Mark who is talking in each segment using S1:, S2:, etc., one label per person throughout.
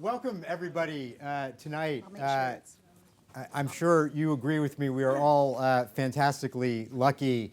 S1: Welcome, everybody, tonight. I'm sure you agree with me. We are all fantastically lucky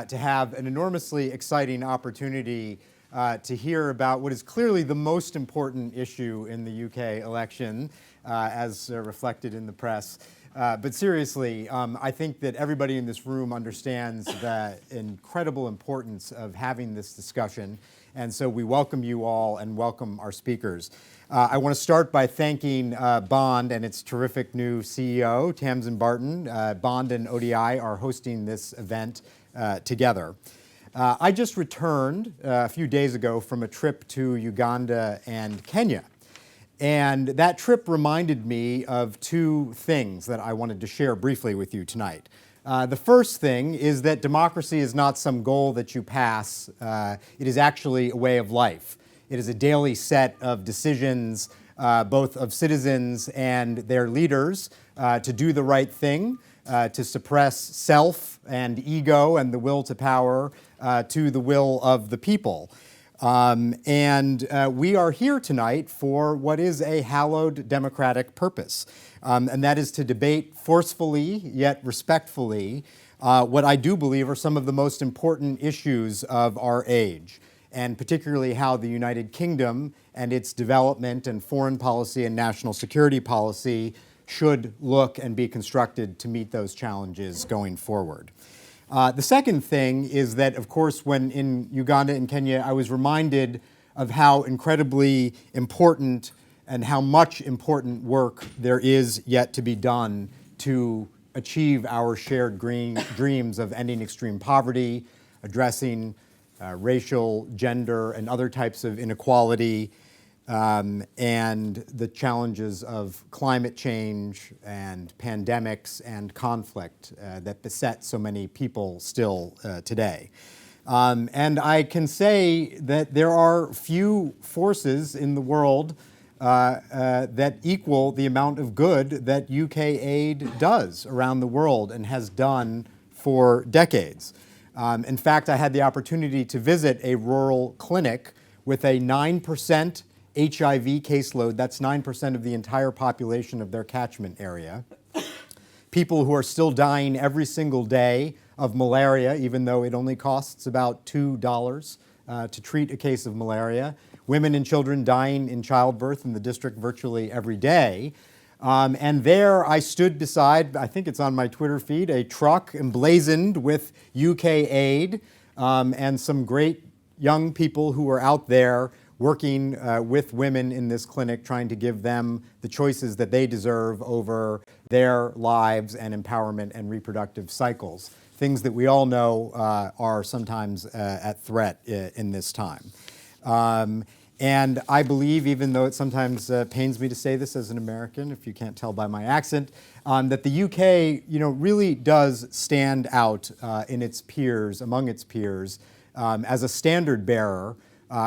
S1: to have an enormously exciting opportunity to hear about what is clearly the most important issue in the UK election, as reflected in the press. But seriously, I think that everybody in this room understands the incredible importance of having this discussion. And so we welcome you all and welcome our speakers. I want to start by thanking Bond and its terrific new CEO, Tamsin Barton. Bond and ODI are hosting this event together. I just returned a few days ago from a trip to Uganda and Kenya. And that trip reminded me of two things that I wanted to share briefly with you tonight. The first thing is that democracy is not some goal that you pass. It is actually a way of life. It is a daily set of decisions, both of citizens and their leaders, to do the right thing, to suppress self and ego and the will to power to the will of the people. We are here tonight for what is a hallowed democratic purpose, and that is to debate forcefully yet respectfully what I do believe are some of the most important issues of our age, and particularly how the United Kingdom and its development and foreign policy and national security policy should look and be constructed to meet those challenges going forward. The second thing is that, of course, when in Uganda and Kenya, I was reminded of how incredibly important and how much important work there is yet to be done to achieve our shared dreams of ending extreme poverty, addressing racial, gender, and other types of inequality, and the challenges of climate change and pandemics and conflict that beset so many people still today. And I can say that there are few forces in the world that equal the amount of good that UK aid does around the world and has done for decades. In fact, I had the opportunity to visit a rural clinic with a 9% HIV caseload. That's 9% of the entire population of their catchment area. People who are still dying every single day of malaria, even though it only costs about $2 to treat a case of malaria. Women and children dying in childbirth in the district virtually every day. And there I stood beside, I think it's on my Twitter feed, a truck emblazoned with UK aid and some great young people who were out there working with women in this clinic, trying to give them the choices that they deserve over their lives and empowerment and reproductive cycles, things that we all know are sometimes at threat in this time. And I believe, even though it sometimes pains me to say this as an American, if you can't tell by my accent, that the UK, really does stand out in its peers, among its peers, as a standard bearer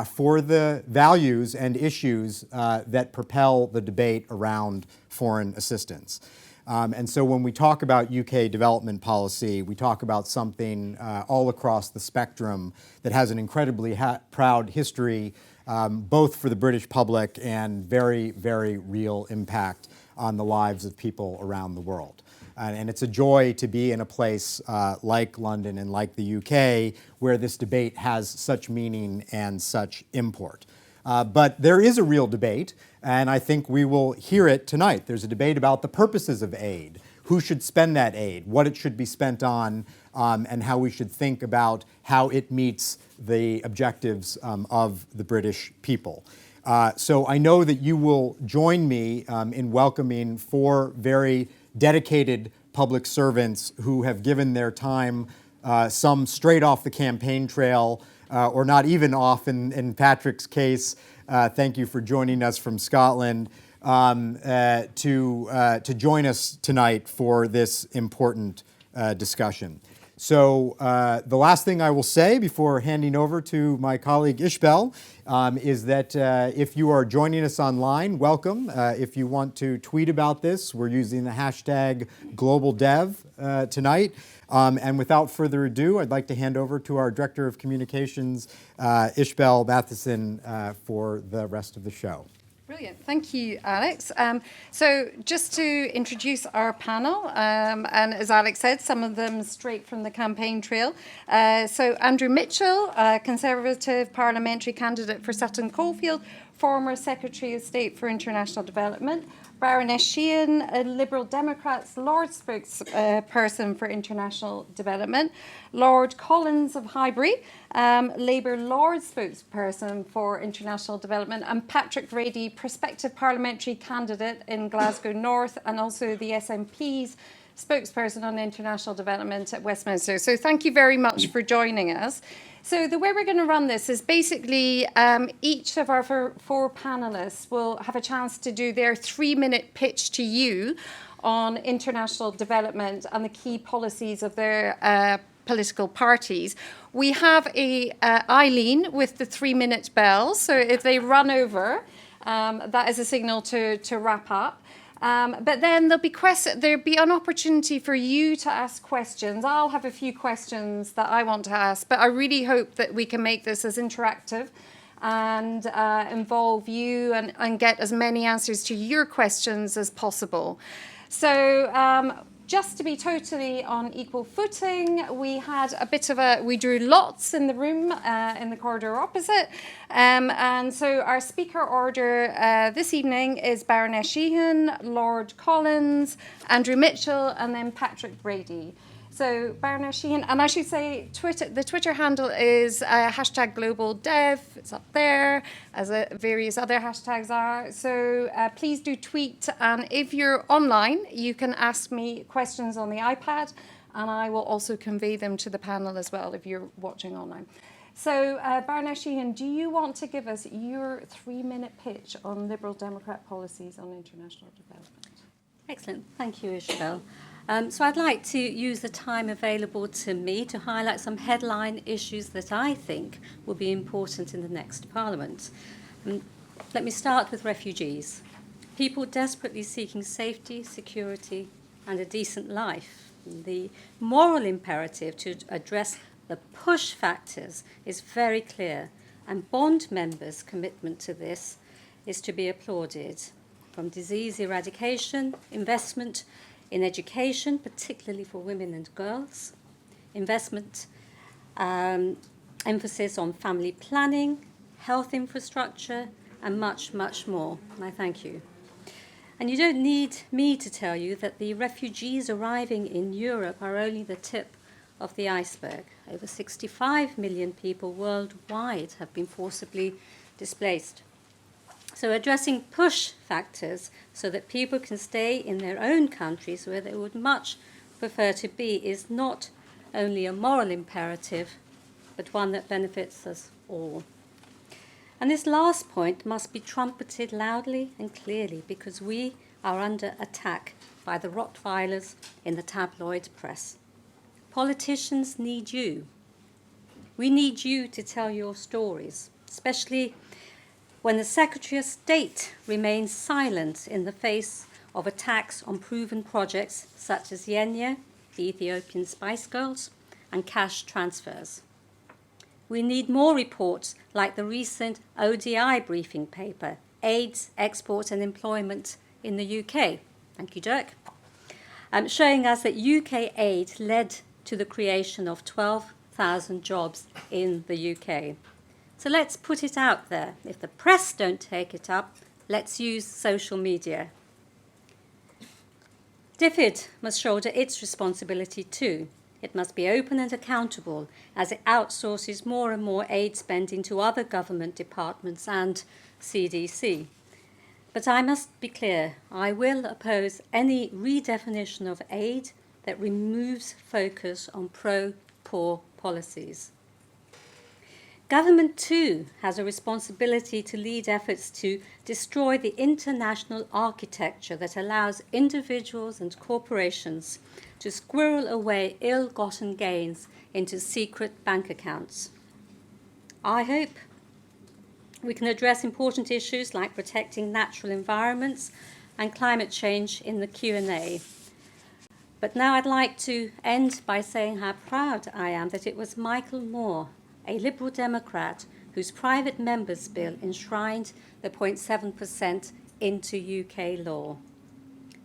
S1: for the values and issues that propel the debate around foreign assistance. And so when we talk about UK development policy, we talk about something all across the spectrum that has an incredibly proud history, both for the British public and very, very real impact on the lives of people around the world. And it's a joy to be in a place like London and like the UK, where this debate has such meaning and such import. But there is a real debate, and I think we will hear it tonight. There's a debate about the purposes of aid, who should spend that aid, what it should be spent on, and how we should think about how it meets the objectives of the British people. So I know that you will join me in welcoming four very dedicated public servants who have given their time, some straight off the campaign trail, or not even off in Patrick's case. Thank you for joining us from Scotland to join us tonight for this important discussion. So the last thing I will say before handing over to my colleague Ishbel is that if you are joining us online, welcome. If you want to tweet about this, we're using the hashtag GlobalDev tonight. And without further ado, I'd like to hand over to our Director of Communications, Ishbel Matheson, for the rest of the show.
S2: Brilliant. Thank you, Alex. So just to introduce our panel, and as Alex said, some of them straight from the campaign trail. So Andrew Mitchell, Conservative parliamentary candidate for Sutton Coldfield, former Secretary of State for International Development. Baroness Sheehan, a Liberal Democrats Lord spokesperson for international development. Lord Collins of Highbury, Labour Lord spokesperson for international development. And Patrick Brady, prospective parliamentary candidate in Glasgow North and also the SNP's spokesperson on international development at Westminster. So thank you very much for joining us. So the way we're going to run this is basically each of our four panelists will have a chance to do their 3-minute pitch to you on international development and the key policies of their political parties. We have Eileen with the 3-minute bell. So if they run over, that is a signal to wrap up. But then there'll be an opportunity for you to ask questions. I'll have a few questions that I want to ask, but I really hope that we can make this as interactive and involve you and get as many answers to your questions as possible. So just to be totally on equal footing, we drew lots in the room in the corridor opposite. And so our speaker order this evening is Baroness Sheehan, Lord Collins, Andrew Mitchell, and then Patrick Brady. So Baroness Sheehan, and I should say the Twitter handle is #GlobalDev. It's up there, as various other hashtags are. So please do tweet, and if you're online, you can ask me questions on the iPad, and I will also convey them to the panel as well if you're watching online. So Baroness Sheehan, do you want to give us your 3-minute pitch on Liberal Democrat policies on international development?
S3: Excellent. Thank you, Isabel. So I'd like to use the time available to me to highlight some headline issues that I think will be important in the next Parliament. Let me start with refugees. People desperately seeking safety, security, and a decent life. The moral imperative to address the push factors is very clear, and Bond members' commitment to this is to be applauded. From disease eradication, investment in education, particularly for women and girls, investment, emphasis on family planning, health infrastructure, and much, much more. And I thank you. And you don't need me to tell you that the refugees arriving in Europe are only the tip of the iceberg. Over 65 million people worldwide have been forcibly displaced. So addressing push factors so that people can stay in their own countries where they would much prefer to be is not only a moral imperative, but one that benefits us all. And this last point must be trumpeted loudly and clearly because we are under attack by the Rottweilers in the tabloid press. Politicians need you. We need you to tell your stories, especially when the Secretary of State remains silent in the face of attacks on proven projects such as Yenya, the Ethiopian Spice Girls, and cash transfers. We need more reports like the recent ODI briefing paper, AIDS, Export and Employment in the UK. Thank you, Dirk. Showing us that UK aid led to the creation of 12,000 jobs in the UK. So let's put it out there. If the press don't take it up, let's use social media. DFID must shoulder its responsibility too. It must be open and accountable as it outsources more and more aid spending to other government departments and CDC. But I must be clear, I will oppose any redefinition of aid that removes focus on pro-poor policies. Government, too, has a responsibility to lead efforts to destroy the international architecture that allows individuals and corporations to squirrel away ill-gotten gains into secret bank accounts. I hope we can address important issues like protecting natural environments and climate change in the Q&A. But now I'd like to end by saying how proud I am that it was Michael Moore, a Liberal Democrat, whose private members' bill enshrined the 0.7% into UK law.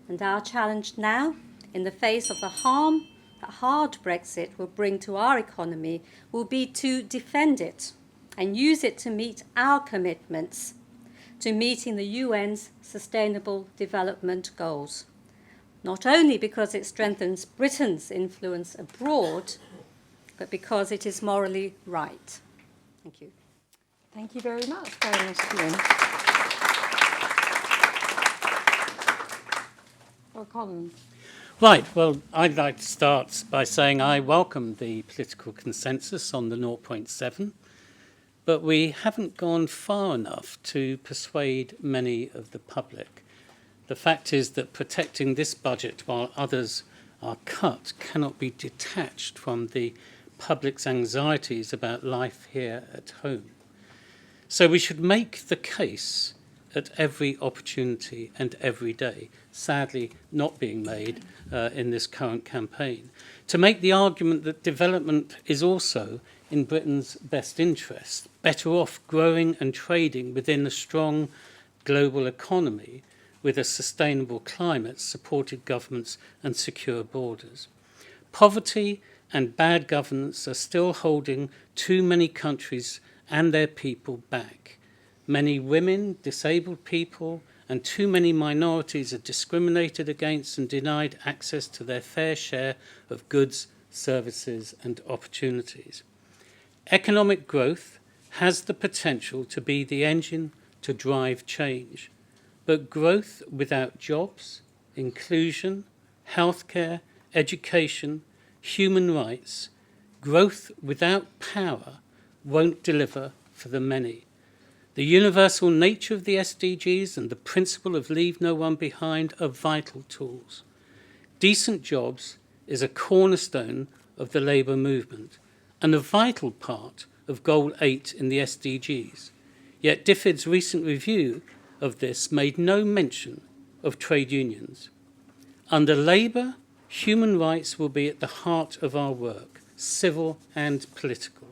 S3: And our challenge now, in the face of the harm that hard Brexit will bring to our economy, will be to defend it and use it to meet our commitments to meeting the UN's Sustainable Development Goals. Not only because it strengthens Britain's influence abroad, but because it is morally right. Thank you.
S2: Thank you very much, Baroness Flynn. Well, Colin.
S4: Right, well, I'd like to start by saying I welcome the political consensus on the 0.7, but we haven't gone far enough to persuade many of the public. The fact is that protecting this budget while others are cut cannot be detached from the public's anxieties about life here at home. So we should make the case at every opportunity and every day, sadly not being made in this current campaign, to make the argument that development is also in Britain's best interest, better off growing and trading within a strong global economy with a sustainable climate, supported governments and secure borders. Poverty and bad governance are still holding too many countries and their people back. Many women, disabled people, and too many minorities are discriminated against and denied access to their fair share of goods, services, and opportunities. Economic growth has the potential to be the engine to drive change, but growth without jobs, inclusion, healthcare, education, human rights, growth without power won't deliver for the many. The universal nature of the SDGs and the principle of leave no one behind are vital tools. Decent jobs is a cornerstone of the labour movement and a vital part of Goal 8 in the SDGs. Yet DFID's recent review of this made no mention of trade unions. Under Labour, human rights will be at the heart of our work, civil and political.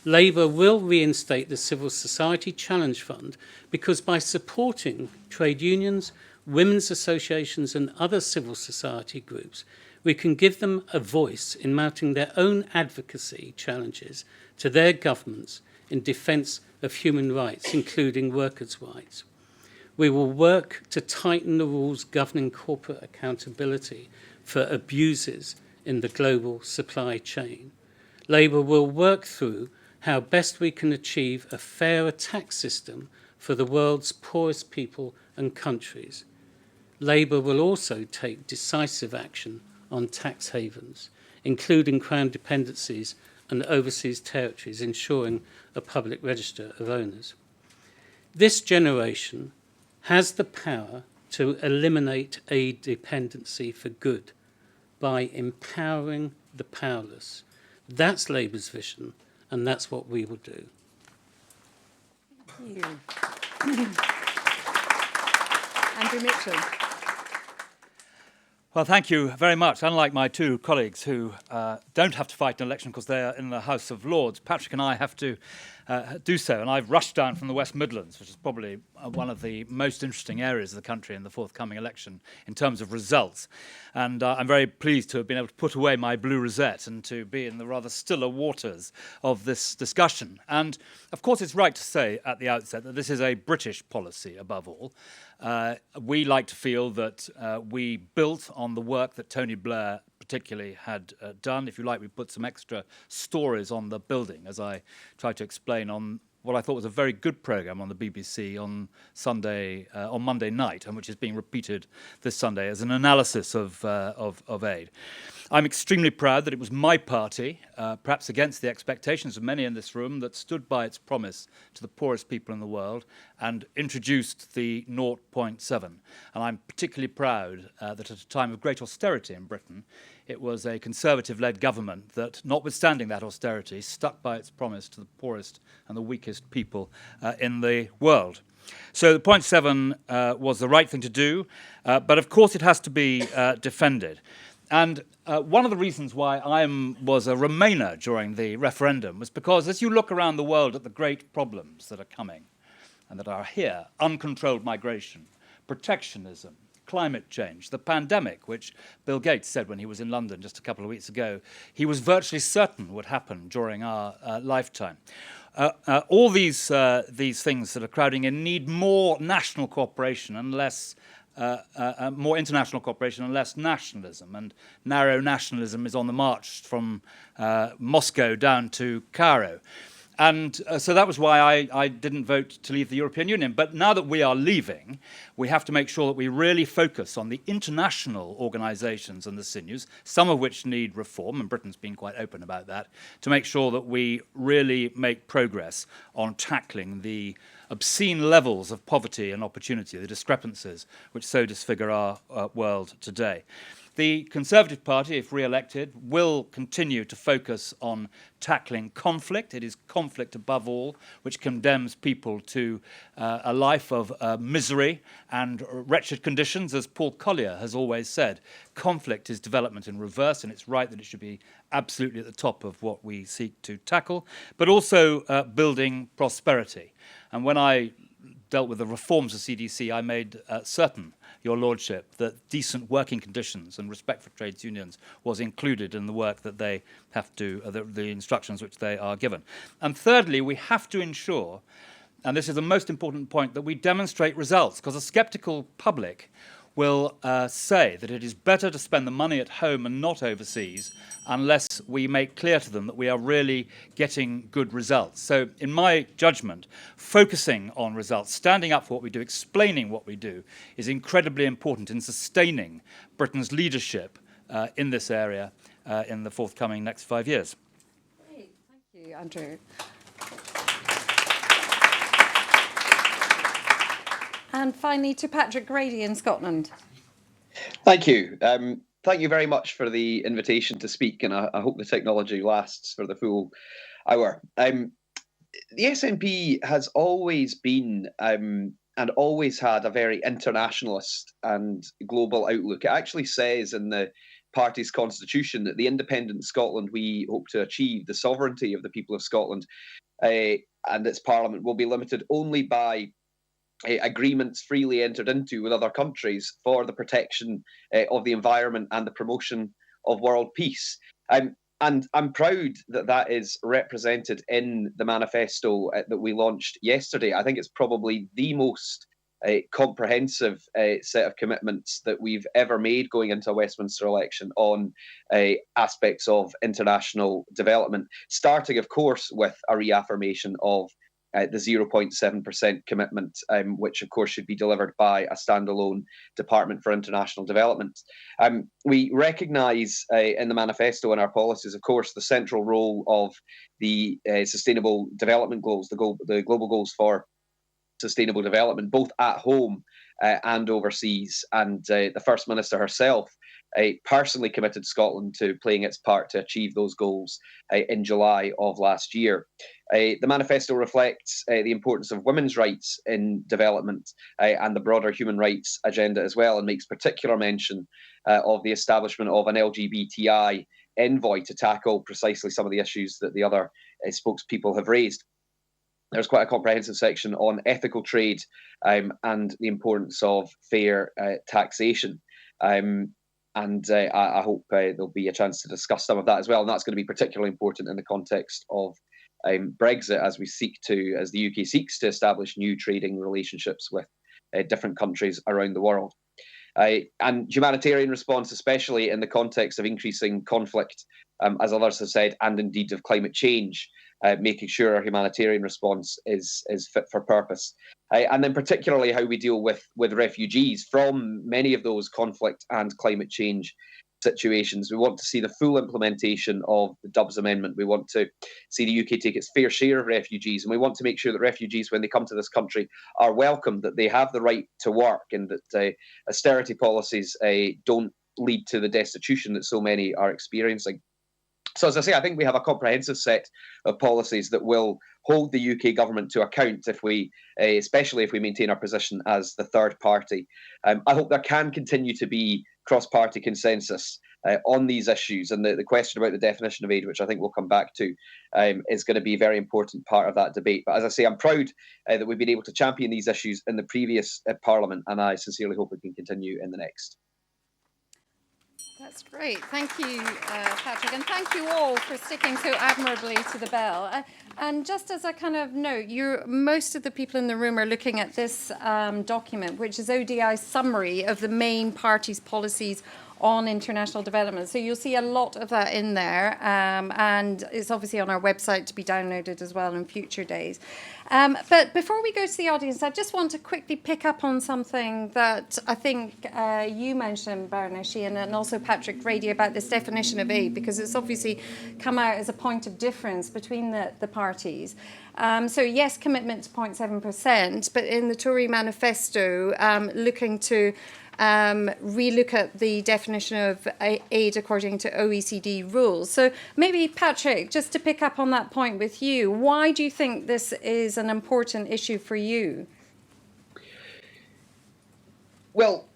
S4: Labour will reinstate the Civil Society Challenge Fund because by supporting trade unions, women's associations and other civil society groups, we can give them a voice in mounting their own advocacy challenges to their governments in defence of human rights, including workers' rights. We will work to tighten the rules governing corporate accountability for abuses in the global supply chain. Labour will work through how best we can achieve a fairer tax system for the world's poorest people and countries. Labour will also take decisive action on tax havens, including crown dependencies and overseas territories, ensuring a public register of owners. This generation has the power to eliminate aid dependency for good by empowering the powerless. That's Labour's vision, and that's what we will do.
S2: Thank you. Andrew Mitchell.
S5: Well, thank you very much. Unlike my two colleagues who don't have to fight an election because they are in the House of Lords, Patrick and I have to do so. And I've rushed down from the West Midlands, which is probably one of the most interesting areas of the country in the forthcoming election in terms of results. And I'm very pleased to have been able to put away my blue rosette and to be in the rather stiller waters of this discussion. And of course, it's right to say at the outset that this is a British policy above all. We like to feel that we built on the work that Tony Blair particularly had done. If you like, we put some extra stories on the building, as I tried to explain on what I thought was a very good programme on the BBC on Monday night, and which is being repeated this Sunday as an analysis of aid. I'm extremely proud that it was my party, perhaps against the expectations of many in this room, that stood by its promise to the poorest people in the world and introduced the 0.7. And I'm particularly proud that at a time of great austerity in Britain, it was a Conservative-led government that, notwithstanding that austerity, stuck by its promise to the poorest and the weakest people in the world. So the 0.7 was the right thing to do, but of course it has to be defended. And one of the reasons why I was a Remainer during the referendum was because as you look around the world at the great problems that are coming and that are here, uncontrolled migration, protectionism, climate change, the pandemic, which Bill Gates said when he was in London just a couple of weeks ago, he was virtually certain would happen during our lifetime. All these things that are crowding in need more national cooperation and less more international cooperation and less nationalism. And narrow nationalism is on the march from Moscow down to Cairo. And so that was why I didn't vote to leave the European Union. But now that we are leaving, we have to make sure that we really focus on the international organisations and the sinews, some of which need reform, and Britain's been quite open about that, to make sure that we really make progress on tackling the obscene levels of poverty and opportunity, the discrepancies which so disfigure our world today. The Conservative Party, if re-elected, will continue to focus on tackling conflict. It is conflict above all, which condemns people to a life of misery and wretched conditions. As Paul Collier has always said, conflict is development in reverse, and it's right that it should be absolutely at the top of what we seek to tackle, but also building prosperity. And when I dealt with the reforms of CDC, I made certain, Your Lordship, that decent working conditions and respect for trades unions was included in the work that they have to, the instructions which they are given. And thirdly, we have to ensure, and this is the most important point, that we demonstrate results, because a sceptical public will say that it is better to spend the money at home and not overseas unless we make clear to them that we are really getting good results. So in my judgment, focusing on results, standing up for what we do, explaining what we do, is incredibly important in sustaining Britain's leadership in this area in the forthcoming next 5 years.
S2: Great. Thank you, Andrew. And finally, to Patrick Grady in Scotland.
S6: Thank you. Thank you very much for the invitation to speak, and I hope the technology lasts for the full hour. The SNP has always been and always had a very internationalist and global outlook. It actually says in the party's constitution that the independent Scotland we hope to achieve, the sovereignty of the people of Scotland and its parliament, will be limited only by agreements freely entered into with other countries for the protection of the environment and the promotion of world peace. And I'm proud that that is represented in the manifesto that we launched yesterday. I think it's probably the most comprehensive set of commitments that we've ever made going into a Westminster election on aspects of international development, starting, of course, with a reaffirmation of the 0.7% commitment, which of course should be delivered by a standalone Department for International Development. We recognise in the manifesto and our policies, of course, the central role of the Sustainable Development Goals, the global goals for sustainable development, both at home and overseas. And the First Minister herself personally committed Scotland to playing its part to achieve those goals in July of last year. The manifesto reflects the importance of women's rights in development and the broader human rights agenda as well, and makes particular mention of the establishment of an LGBTI envoy to tackle precisely some of the issues that the other spokespeople have raised. There's quite a comprehensive section on ethical trade and the importance of fair taxation. I hope there'll be a chance to discuss some of that as well. And that's going to be particularly important in the context of Brexit, as the UK seeks to establish new trading relationships with different countries around the world. And humanitarian response, especially in the context of increasing conflict, as others have said, and indeed of climate change, making sure our humanitarian response is fit for purpose. And then particularly how we deal with refugees from many of those conflict and climate change situations. We want to see the full implementation of the Dubs Amendment. We want to see the UK take its fair share of refugees, and we want to make sure that refugees, when they come to this country, are welcomed, that they have the right to work, and that austerity policies don't lead to the destitution that so many are experiencing. So, as I say, I think we have a comprehensive set of policies that will hold the UK government to account if we, especially if we maintain our position as the third party. I hope there can continue to be cross-party consensus on these issues. And the question about the definition of aid, which I think we'll come back to, is going to be a very important part of that debate. But as I say, I'm proud that we've been able to champion these issues in the previous Parliament, and I sincerely hope we can continue in the next.
S2: That's great. Thank you, Patrick. And thank you all for sticking so admirably to the bell. And just as a kind of note, most of the people in the room are looking at this document, which is ODI's summary of the main parties' policies on international development. So you'll see a lot of that in there. And it's obviously on our website to be downloaded as well in future days. But before we go to the audience, I just want to quickly pick up on something that I think you mentioned, Baroness Sheehan, and also Patrick Grady, about this definition of aid, because it's obviously come out as a point of difference between the parties. So yes, commitment to 0.7%, but in the Tory manifesto, looking to relook at the definition of aid according to OECD rules. So maybe, Patrick, just to pick up on that point with you, why do you think this is an important issue for you?
S6: Well,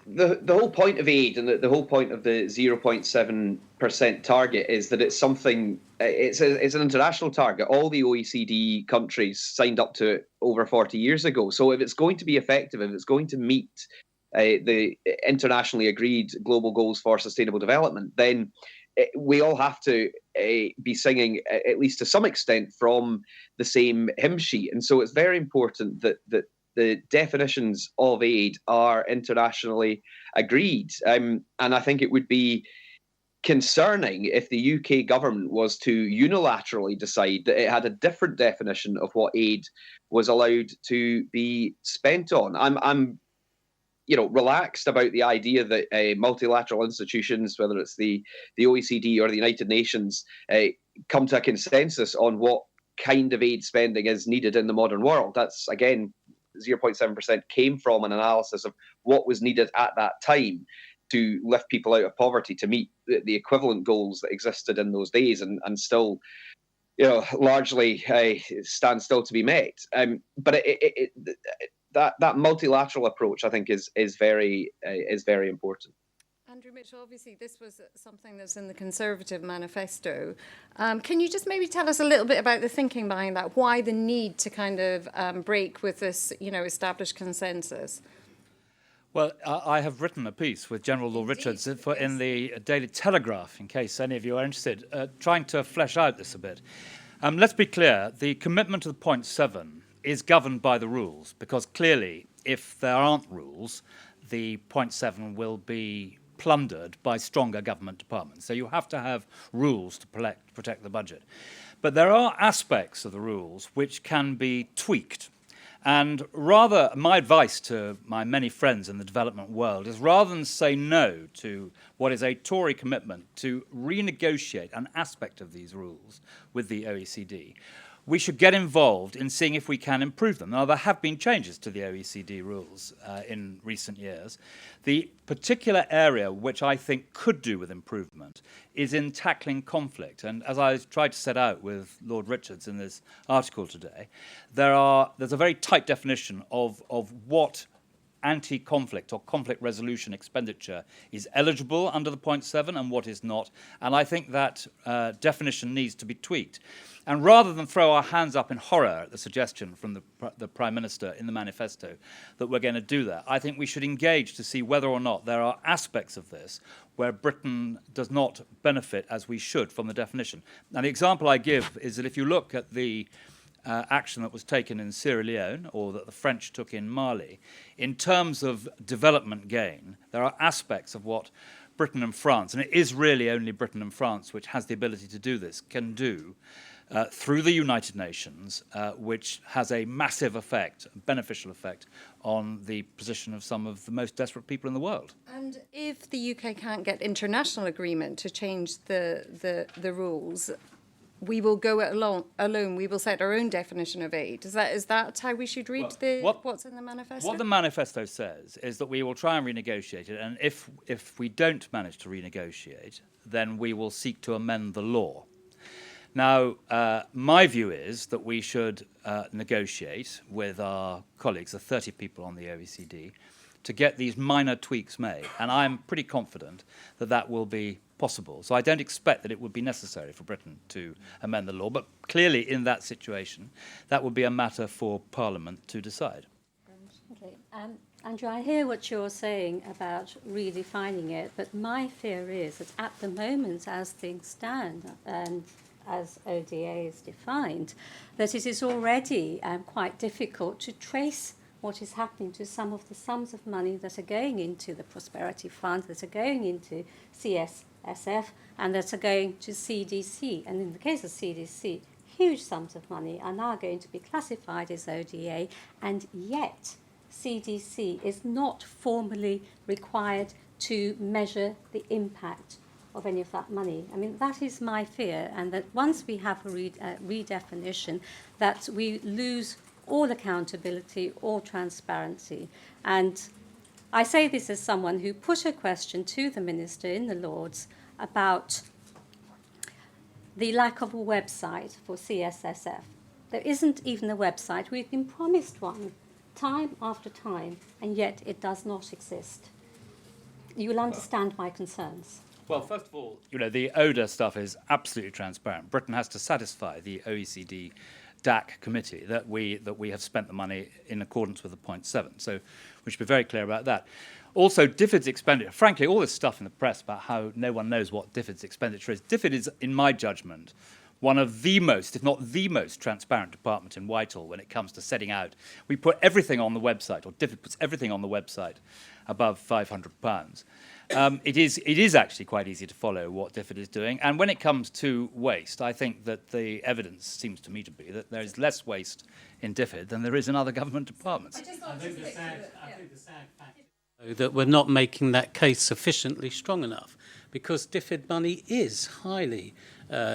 S6: the whole point of aid and the whole point of the 0.7% target is that it's something, it's an international target. All the OECD countries signed up to it over 40 years ago. So if it's going to be effective, if it's going to meet the internationally agreed global goals for sustainable development, then we all have to be singing, at least to some extent, from the same hymn sheet. And so it's very important that the definitions of aid are internationally agreed. And I think it would be concerning if the UK government was to unilaterally decide that it had a different definition of what aid was allowed to be spent on. I'm relaxed about the idea that multilateral institutions, whether it's the OECD or the United Nations, come to a consensus on what kind of aid spending is needed in the modern world. That's, again, 0.7% came from an analysis of what was needed at that time to lift people out of poverty, to meet the equivalent goals that existed in those days and still, largely stand still to be met. But that multilateral approach, I think, is very important.
S2: Andrew Mitchell, obviously this was something that's in the Conservative manifesto. Can you just maybe tell us a little bit about the thinking behind that? Why the need to kind of break with this, established consensus?
S5: Well, I have written a piece with General Lord Richards in the Daily Telegraph, in case any of you are interested, trying to flesh out this a bit. Let's be clear, the commitment to the 0.7 is governed by the rules, because clearly, if there aren't rules, the 0.7 will be plundered by stronger government departments. So you have to have rules to protect the budget. But there are aspects of the rules which can be tweaked. And rather, my advice to my many friends in the development world is, rather than say no to what is a Tory commitment to renegotiate an aspect of these rules with the OECD, we should get involved in seeing if we can improve them. Now, there have been changes to the OECD rules in recent years. The particular area which I think could do with improvement is in tackling conflict. And as I tried to set out with Lord Richards in this article today, there's a very tight definition of what anti-conflict or conflict resolution expenditure is eligible under the 0.7 and what is not. And I think that definition needs to be tweaked. And rather than throw our hands up in horror at the suggestion from the Prime Minister in the manifesto that we're going to do that, I think we should engage to see whether or not there are aspects of this where Britain does not benefit as we should from the definition. And the example I give is that if you look at the action that was taken in Sierra Leone, or that the French took in Mali, in terms of development gain, there are aspects of what Britain and France, and it is really only Britain and France which has the ability to do this, can do through the United Nations, which has a massive effect, beneficial effect, on the position of some of the most desperate people in the world.
S2: And if the UK can't get international agreement to change the rules, we will go it alone. We will set our own definition of aid. Is that how we should read what's in the manifesto?
S5: What the manifesto says is that we will try and renegotiate it, and if we don't manage to renegotiate, then we will seek to amend the law. Now, my view is that we should negotiate with our colleagues, the 30 people on the OECD, to get these minor tweaks made. And I'm pretty confident that that will be possible. So I don't expect that it would be necessary for Britain to amend the law. But clearly, in that situation, that would be a matter for Parliament to decide.
S3: Okay. Andrew, I hear what you're saying about redefining it, but my fear is that at the moment, as things stand, and as ODA is defined, that it is already quite difficult to trace what is happening to some of the sums of money that are going into the Prosperity Fund, that are going into CSSF, and that are going to CDC. And in the case of CDC, huge sums of money are now going to be classified as ODA, and yet CDC is not formally required to measure the impact of any of that money. I mean, that is my fear, and that once we have a redefinition, that we lose all accountability, all transparency. And I say this as someone who put a question to the Minister in the Lords about the lack of a website for CSSF. There isn't even a website. We've been promised one time after time, and yet it does not exist. You will understand my concerns.
S5: Well, first of all, the ODA stuff is absolutely transparent. Britain has to satisfy the OECD DAC committee that we have spent the money in accordance with the 0.7. So we should be very clear about that. Also, DFID's expenditure, frankly, all this stuff in the press about how no one knows what DFID's expenditure is. DFID is, in my judgment, one of the most, if not the most, transparent department in Whitehall when it comes to setting out. We put everything on the website, or DFID puts everything on the website above £500. It is actually quite easy to follow what DFID is doing. And when it comes to waste, I think that the evidence seems to me to be that there is less waste in DFID than there is in other government departments.
S4: I think the sad fact is that we're not making that case sufficiently strong enough, because DFID money is highly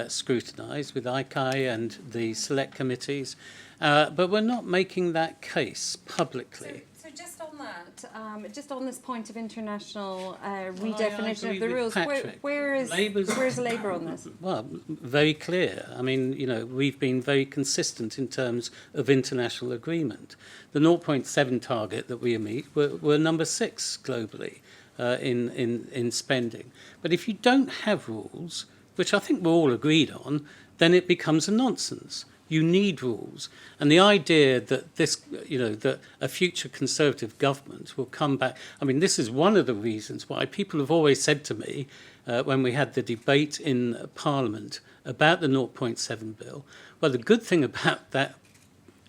S4: scrutinised with ICAI and the select committees, but we're not making that case publicly.
S2: So just on that, just on this point of international redefinition of the rules, where's Labour on this?
S4: Well, very clear. I mean, we've been very consistent in terms of international agreement. The 0.7 target that we meet, we're number 6 globally in spending. But if you don't have rules, which I think we're all agreed on, then it becomes a nonsense. You need rules. And the idea that that a future Conservative government will come back. I mean, this is one of the reasons why people have always said to me when we had the debate in Parliament about the 0.7 bill, well, the good thing about that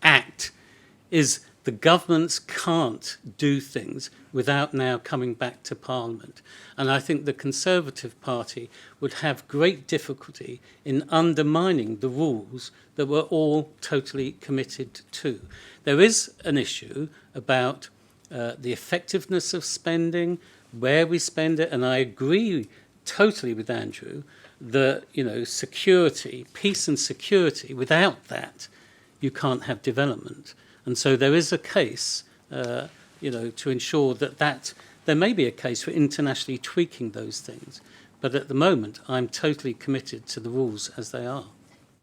S4: act is the governments can't do things without now coming back to Parliament. And I think the Conservative Party would have great difficulty in undermining the rules that we're all totally committed to. There is an issue about the effectiveness of spending, where we spend it, and I agree totally with Andrew that, security, peace and security, without that, you can't have development. And so there is a case, to ensure that there may be a case for internationally tweaking those things. But at the moment, I'm totally committed to the rules as they are.